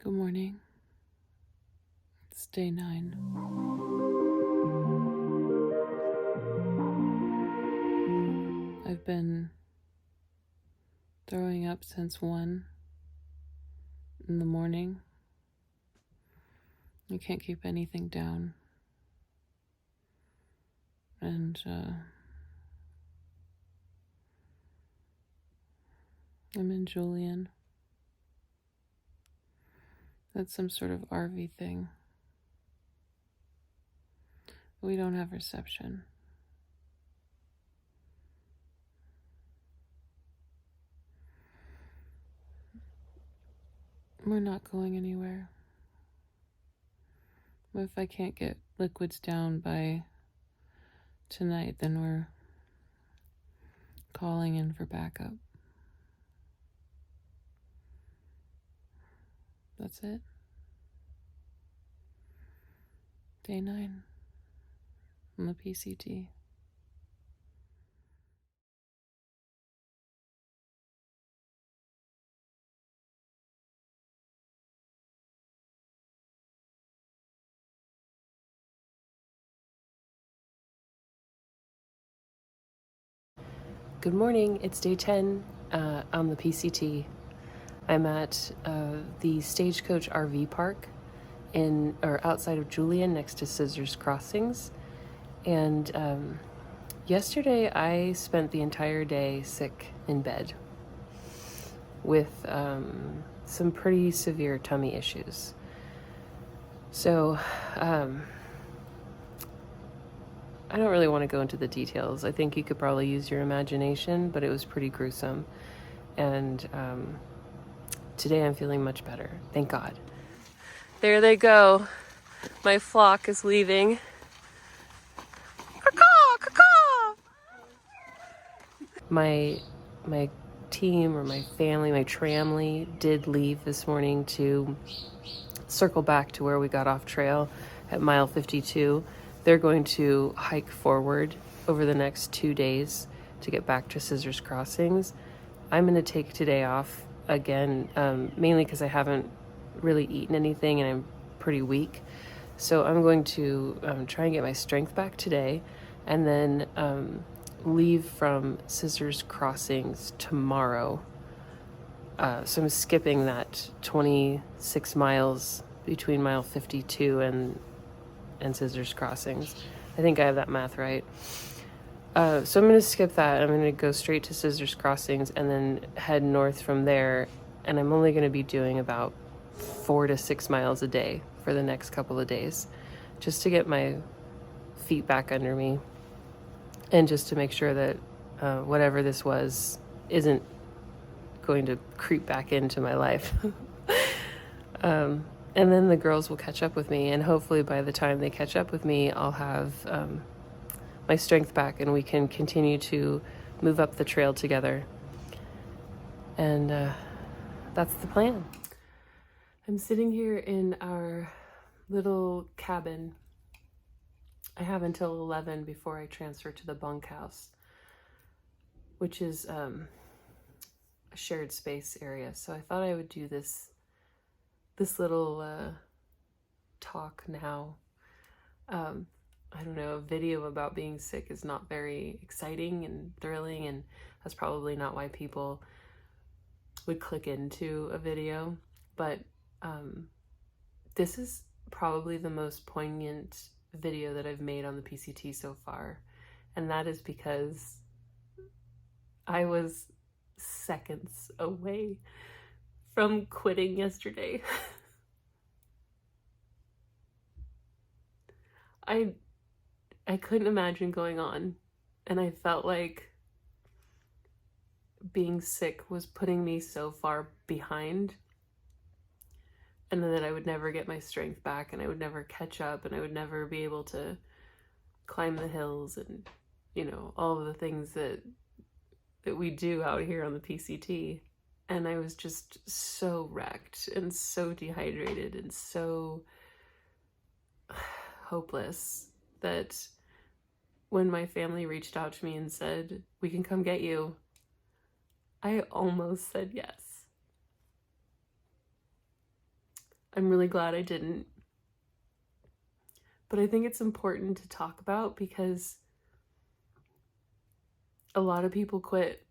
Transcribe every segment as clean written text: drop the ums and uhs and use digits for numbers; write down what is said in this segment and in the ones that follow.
Good morning. It's day 9. I've been throwing up since 1 in the morning. I can't keep anything down. And I'm in Julian. That's some sort of RV thing. We don't have reception. We're not going anywhere. But if I can't get liquids down by tonight, then we're calling in for backup. That's it. Day 9 on the PCT. Good morning, it's day 10 on the PCT. I'm at the Stagecoach RV Park outside of Julian next to Scissors Crossings. And yesterday I spent the entire day sick in bed with some pretty severe tummy issues. So I don't really want to go into the details. I think you could probably use your imagination, but it was pretty gruesome. And today I'm feeling much better. Thank God. There they go. My flock is leaving. Caw-caw, caw-caw. My team or my family, my tramily did leave this morning to circle back to where we got off trail at mile 52. They're going to hike forward over the next 2 days to get back to Scissors Crossings. I'm going to take today off again, mainly because I haven't really eaten anything and I'm pretty weak. So I'm going to try and get my strength back today and then leave from Scissors Crossings tomorrow. So I'm skipping that 26 miles between mile 52 and Scissors Crossings. I think I have that math right. So I'm going to skip that. I'm going to go straight to Scissors Crossings and then head north from there. And I'm only going to be doing about 4 to 6 miles a day for the next couple of days, just to get my feet back under me and just to make sure that whatever this was isn't going to creep back into my life. And then the girls will catch up with me, and hopefully by the time they catch up with me, I'll have my strength back and we can continue to move up the trail together. And that's the plan. I'm sitting here in our little cabin. I have until 11 before I transfer to the bunkhouse, which is a shared space area. So I thought I would do this little talk now. I don't know, a video about being sick is not very exciting and thrilling, and that's probably not why people would click into a video, but this is probably the most poignant video that I've made on the PCT so far, and that is because I was seconds away from quitting yesterday. I couldn't imagine going on, and I felt like being sick was putting me so far behind, and then that I would never get my strength back, and I would never catch up, and I would never be able to climb the hills and, you know, all of the things that we do out here on the PCT. And I was just so wrecked and so dehydrated and so hopeless that when my family reached out to me and said, "We can come get you," I almost said yes. I'm really glad I didn't. But I think it's important to talk about because a lot of people quit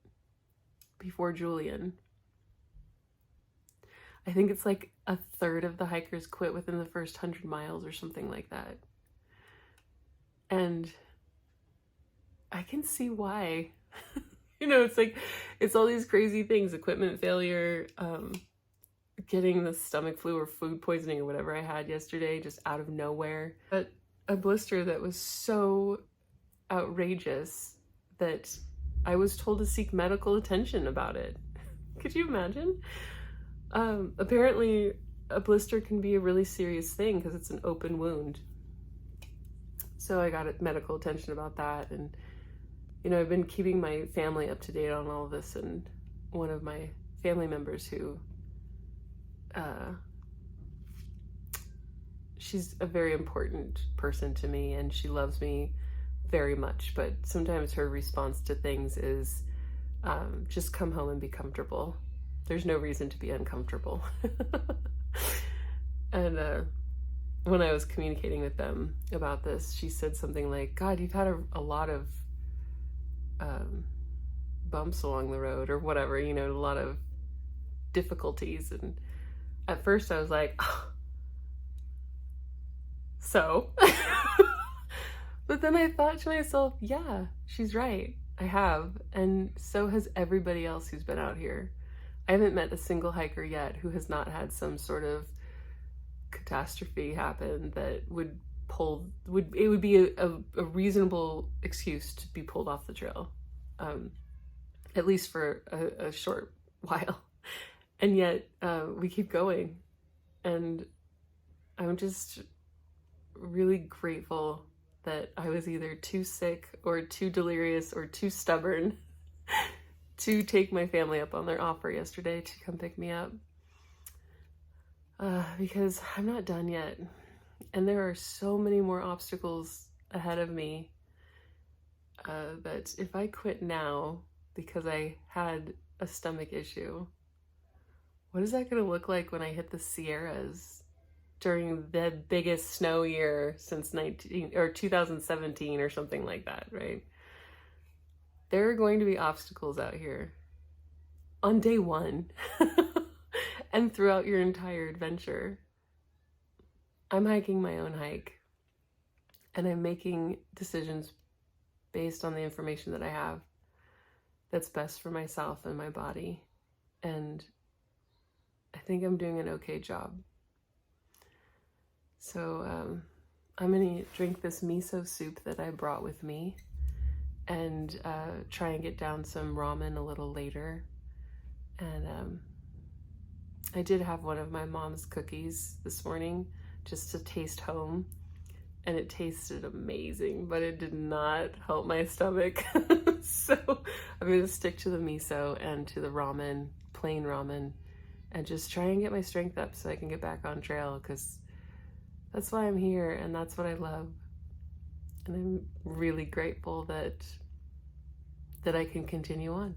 before Julian. I think it's like a third of the hikers quit within the first 100 miles or something like that. And I can see why. It's like, it's all these crazy things, equipment failure, getting the stomach flu or food poisoning or whatever I had yesterday just out of nowhere. But a blister that was so outrageous that I was told to seek medical attention about it. Could you imagine? Apparently a blister can be a really serious thing because it's an open wound. So I got medical attention about that, and I've been keeping my family up to date on all of this, and one of my family members who she's a very important person to me and she loves me very much, but sometimes her response to things is just come home and be comfortable. There's no reason to be uncomfortable. And when I was communicating with them about this, she said something like, God, you've had a lot of bumps along the road or whatever, a lot of difficulties. And at first I was like, oh, so? But then I thought to myself, yeah, she's right. I have. And so has everybody else who's been out here. I haven't met a single hiker yet who has not had some sort of catastrophe happen that would be a reasonable excuse to be pulled off the trail, at least for a short while. And yet we keep going. And I'm just really grateful that I was either too sick or too delirious or too stubborn to take my family up on their offer yesterday to come pick me up. Because I'm not done yet. And there are so many more obstacles ahead of me that if I quit now because I had a stomach issue, what is that going to look like when I hit the Sierras during the biggest snow year since 2017 or something like that, right? There are going to be obstacles out here on day one and throughout your entire adventure. I'm hiking my own hike and I'm making decisions based on the information that I have that's best for myself and my body. And I think I'm doing an okay job. So I'm gonna drink this miso soup that I brought with me and try and get down some ramen a little later. And I did have one of my mom's cookies this morning just to taste home, and it tasted amazing, but it did not help my stomach. So I'm gonna stick to the miso and to the ramen, plain ramen, and just try and get my strength up so I can get back on trail, because that's why I'm here and that's what I love. And I'm really grateful that I can continue on.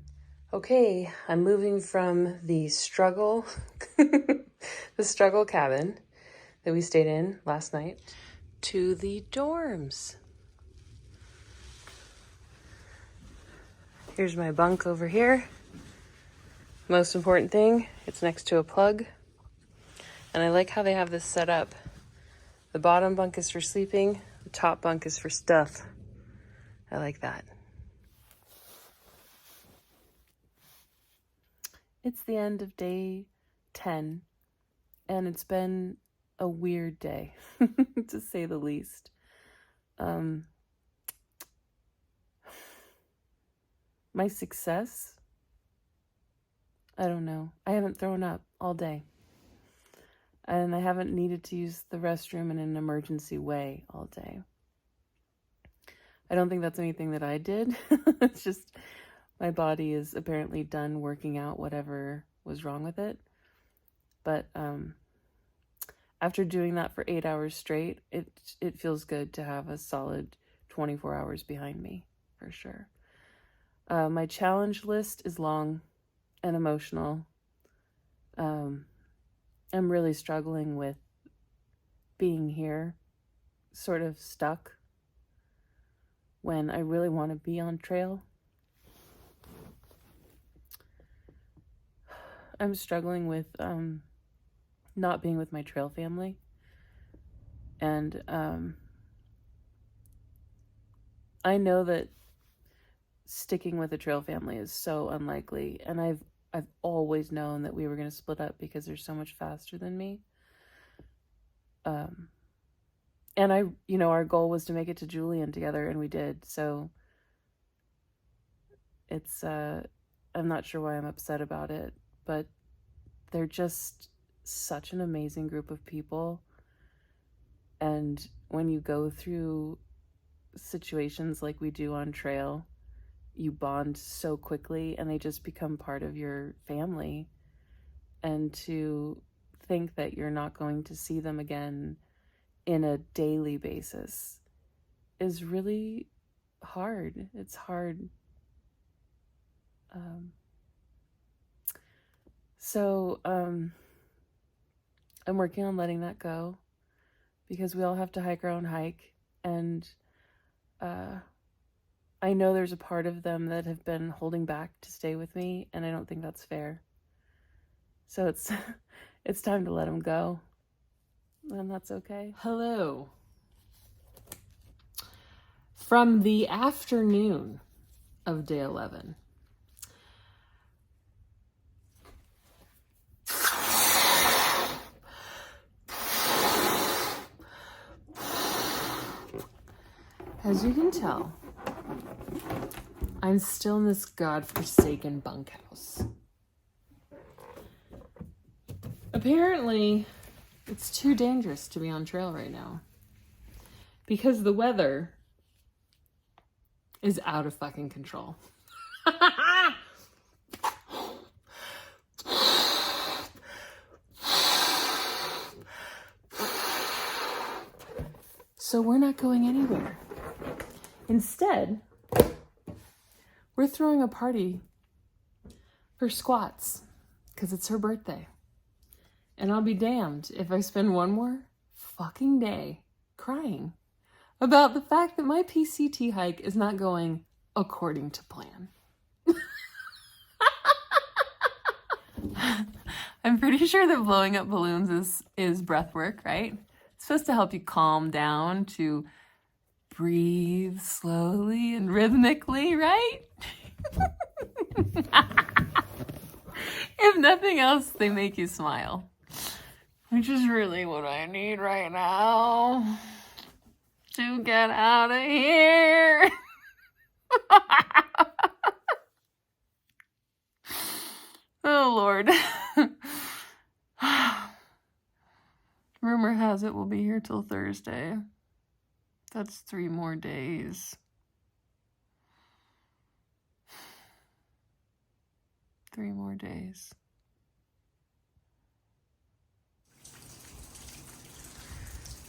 Okay, I'm moving from the struggle, the struggle cabin that we stayed in last night to the dorms. Here's my bunk over here. Most important thing, it's next to a plug. And I like how they have this set up. The bottom bunk is for sleeping, the top bunk is for stuff. I like that. It's the end of day 10, and it's been a weird day, to say the least. My success, I don't know. I haven't thrown up all day. And I haven't needed to use the restroom in an emergency way all day. I don't think that's anything that I did. It's just my body is apparently done working out whatever was wrong with it. But after doing that for 8 hours straight, it feels good to have a solid 24 hours behind me, for sure. My challenge list is long and emotional. I'm really struggling with being here, sort of stuck, when I really want to be on trail. I'm struggling with not being with my trail family. And I know that sticking with a trail family is so unlikely. And I've always known that we were going to split up because they're so much faster than me. And our goal was to make it to Julian together, and we did. So it's, I'm not sure why I'm upset about it, but they're just such an amazing group of people. And when you go through situations like we do on trail, you bond so quickly and they just become part of your family. And to think that you're not going to see them again in a daily basis is really hard. It's hard. So I'm working on letting that go, because we all have to hike our own hike. And I know there's a part of them that have been holding back to stay with me, and I don't think that's fair. So it's time to let them go, and that's okay. Hello. From the afternoon of day 11. As you can tell, I'm still in this godforsaken bunkhouse. Apparently, it's too dangerous to be on trail right now, because the weather is out of fucking control. So we're not going anywhere. Instead, we're throwing a party for Squats, because it's her birthday. And I'll be damned if I spend one more fucking day crying about the fact that my PCT hike is not going according to plan. I'm pretty sure that blowing up balloons is breath work, right? It's supposed to help you calm down, to breathe slowly and rhythmically, right? If nothing else, they make you smile, which is really what I need right now to get out of here. Oh, Lord. Rumor has it we'll be here till Thursday. That's 3 more days. 3 more days.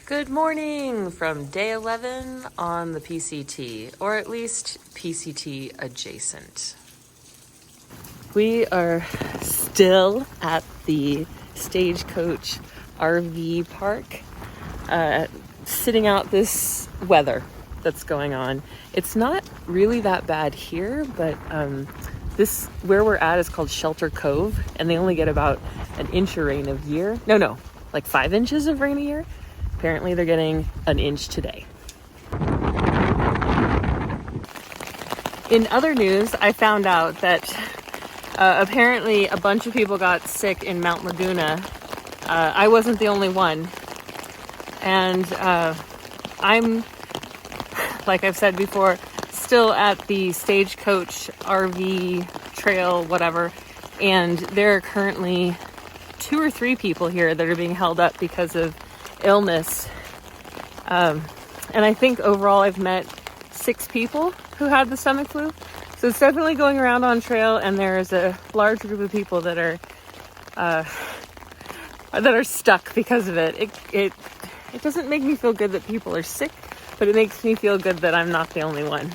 Good morning from day 11 on the PCT, or at least PCT adjacent. We are still at the Stagecoach RV park, sitting out this weather that's going on. It's not really that bad here, but this, where we're at, is called Shelter Cove, and they only get about an inch of rain a year. No, like 5 inches of rain a year. Apparently they're getting an inch today. In other news, I found out that apparently a bunch of people got sick in Mount Laguna. I wasn't the only one. And I'm, like I've said before, still at the Stagecoach RV trail, whatever. And there are currently 2 or 3 people here that are being held up because of illness. And I think overall I've met 6 people who had the stomach flu. So it's definitely going around on trail, and there's a large group of people that are stuck because of it. It doesn't make me feel good that people are sick, but it makes me feel good that I'm not the only one.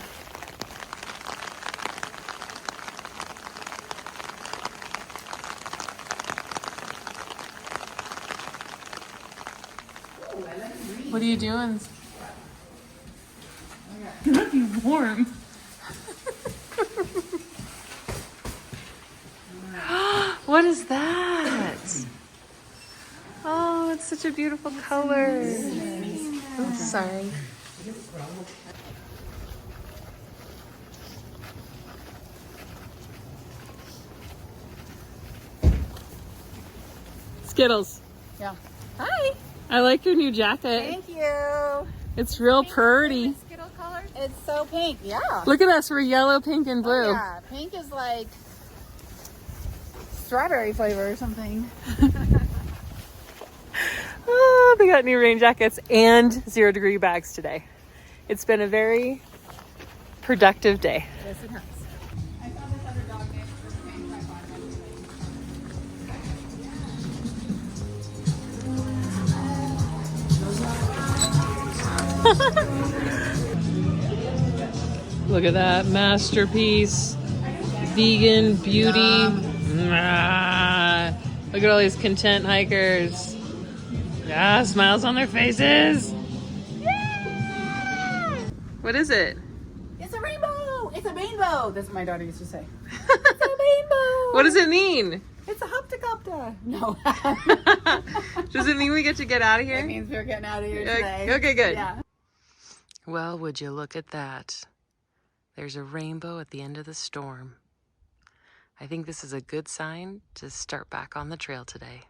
What are you doing? Not be warm. What is that? Oh, it's such a beautiful color. Oops, sorry. Skittles. Yeah. Hi. I like your new jacket. Thank you. It's real pretty. Skittle color. It's so pink. Yeah. Look at us. We're yellow, pink, and blue. Yeah. Pink is like strawberry flavor or something. Oh, they got new rain jackets and 0 degree bags today. It's been a very productive day. Yes, it has. I saw this other dog named Pink. Look at that masterpiece. Vegan beauty. Look at all these content hikers. Yeah, smiles on their faces. Yeah! What is it? It's a rainbow. It's a rainbow. That's what my daughter used to say. It's a rainbow. What does it mean? It's a hoptocopter. No. Does it mean we get to get out of here? It means we're getting out of here today. Okay, good. Yeah. Well, would you look at that? There's a rainbow at the end of the storm. I think this is a good sign to start back on the trail today.